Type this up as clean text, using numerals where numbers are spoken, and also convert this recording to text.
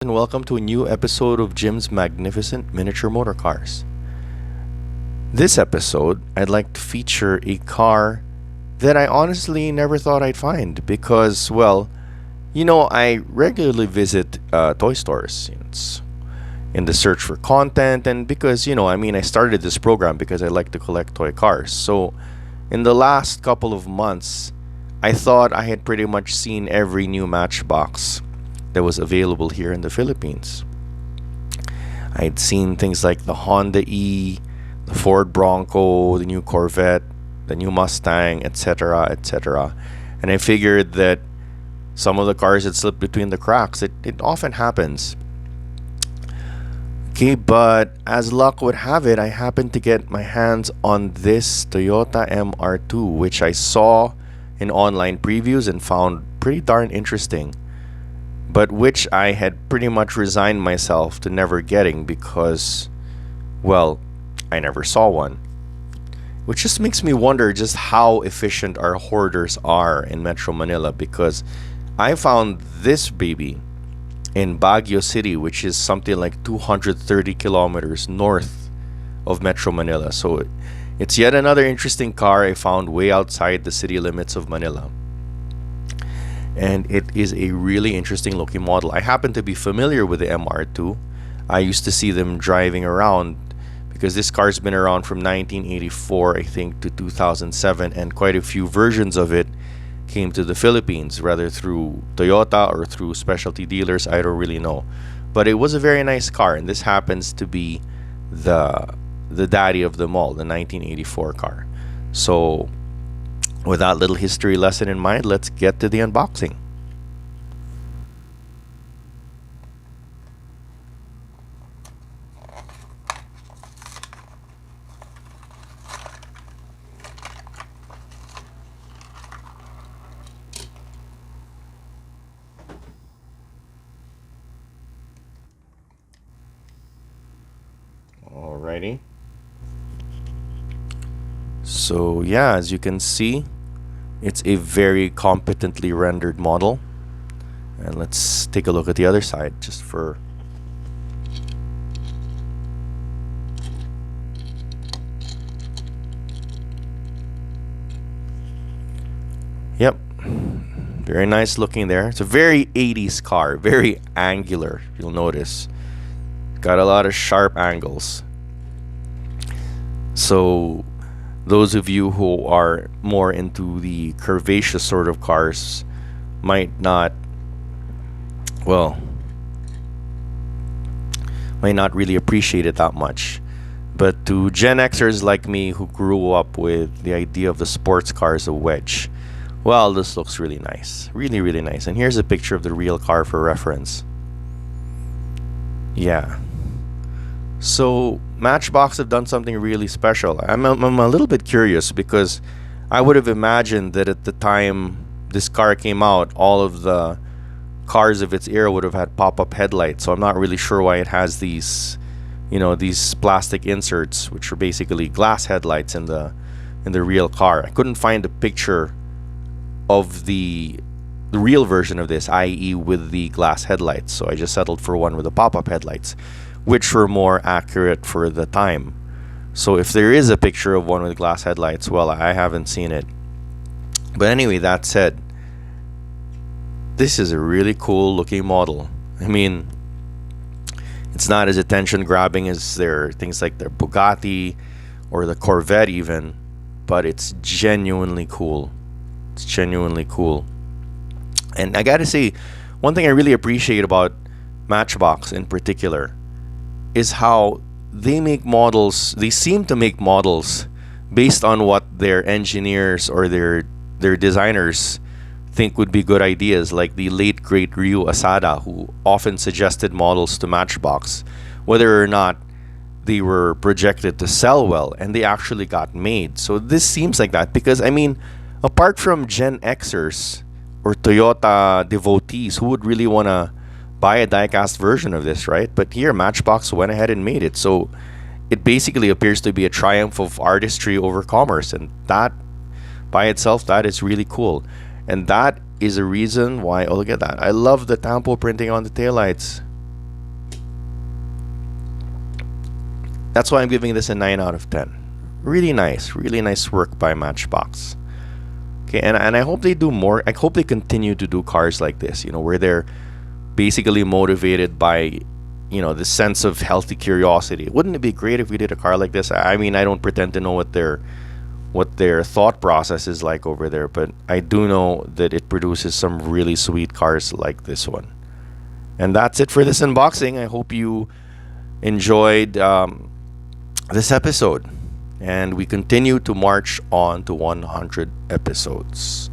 and welcome to a new episode of Jim's Magnificent Miniature Motor Cars. This episode, I'd like to feature a car that I honestly never thought I'd find because, I regularly visit toy stores. It's in the search for content, and because, I started this program because I like to collect toy cars. So, in the last couple of months, I thought I had pretty much seen every new Matchbox that was available here in the Philippines. I'd seen things like the Honda E, the Ford Bronco, the new Corvette, the new Mustang, etc., etc. And I figured that some of the cars had slipped between the cracks. It often happens. Okay, but as luck would have it, I happened to get my hands on this Toyota MR2, which I saw in online previews and found pretty darn interesting, but which I had pretty much resigned myself to never getting because, I never saw one. Which just makes me wonder just how efficient our hoarders are in Metro Manila, because I found this baby in Baguio City, which is something like 230 kilometers north of Metro Manila. So it's yet another interesting car I found way outside the city limits of Manila. And it is a really interesting looking model. I happen to be familiar with the MR2. I used to see them driving around because this car's been around from 1984, I think, to 2007, and quite a few versions of it came to the Philippines, rather through Toyota or through specialty dealers. I don't really know. But it was a very nice car, and this happens to be the daddy of them all, the 1984 car. So with that little history lesson in mind, let's get to the unboxing. Alrighty. So yeah, as you can see, it's a very competently rendered model. And let's take a look at the other side just for... Yep. Very nice looking there. It's a very 80s car, very angular, you'll notice. Got a lot of sharp angles. So those of you who are more into the curvaceous sort of cars might not really appreciate it that much. But to Gen Xers like me who grew up with the idea of the sports car as a wedge, this looks really nice. Really, really nice. And here's a picture of the real car for reference. Yeah. So Matchbox have done something really special. I'm a little bit curious because I would have imagined that at the time this car came out, all of the cars of its era would have had pop-up headlights. So I'm not really sure why it has these plastic inserts, which are basically glass headlights in the real car. I couldn't find a picture of the real version of this, i.e. with the glass headlights. So I just settled for one with the pop-up headlights, which were more accurate for the time. So if there is a picture of one with glass headlights, I haven't seen it. But anyway, that said, this is a really cool looking model. I mean, it's not as attention grabbing as things like the Bugatti or the Corvette even, but it's genuinely cool. It's genuinely cool. And I gotta say, one thing I really appreciate about Matchbox in particular is how they make models. They seem to make models based on what their engineers or their designers think would be good ideas, like the late great Ryu Asada, who often suggested models to Matchbox, whether or not they were projected to sell well, and they actually got made. So this seems like that because, I mean, apart from Gen Xers or Toyota devotees, who would really want to buy a diecast version of this, right? But here Matchbox went ahead and made it. So it basically appears to be a triumph of artistry over commerce, and that by itself, that is really cool. And that is a reason why, oh, look at that. I love the tampo printing on the taillights. That's why I'm giving this a 9 out of 10. Really nice work by Matchbox. Okay, and I hope they do more. I hope they continue to do cars like this, where they're basically motivated by, the sense of healthy curiosity. Wouldn't it be great if we did a car like this? I mean, I don't pretend to know what their thought process is like over there, but I do know that it produces some really sweet cars like this one. And that's it for this unboxing. I hope you enjoyed this episode, and we continue to march on to 100 episodes.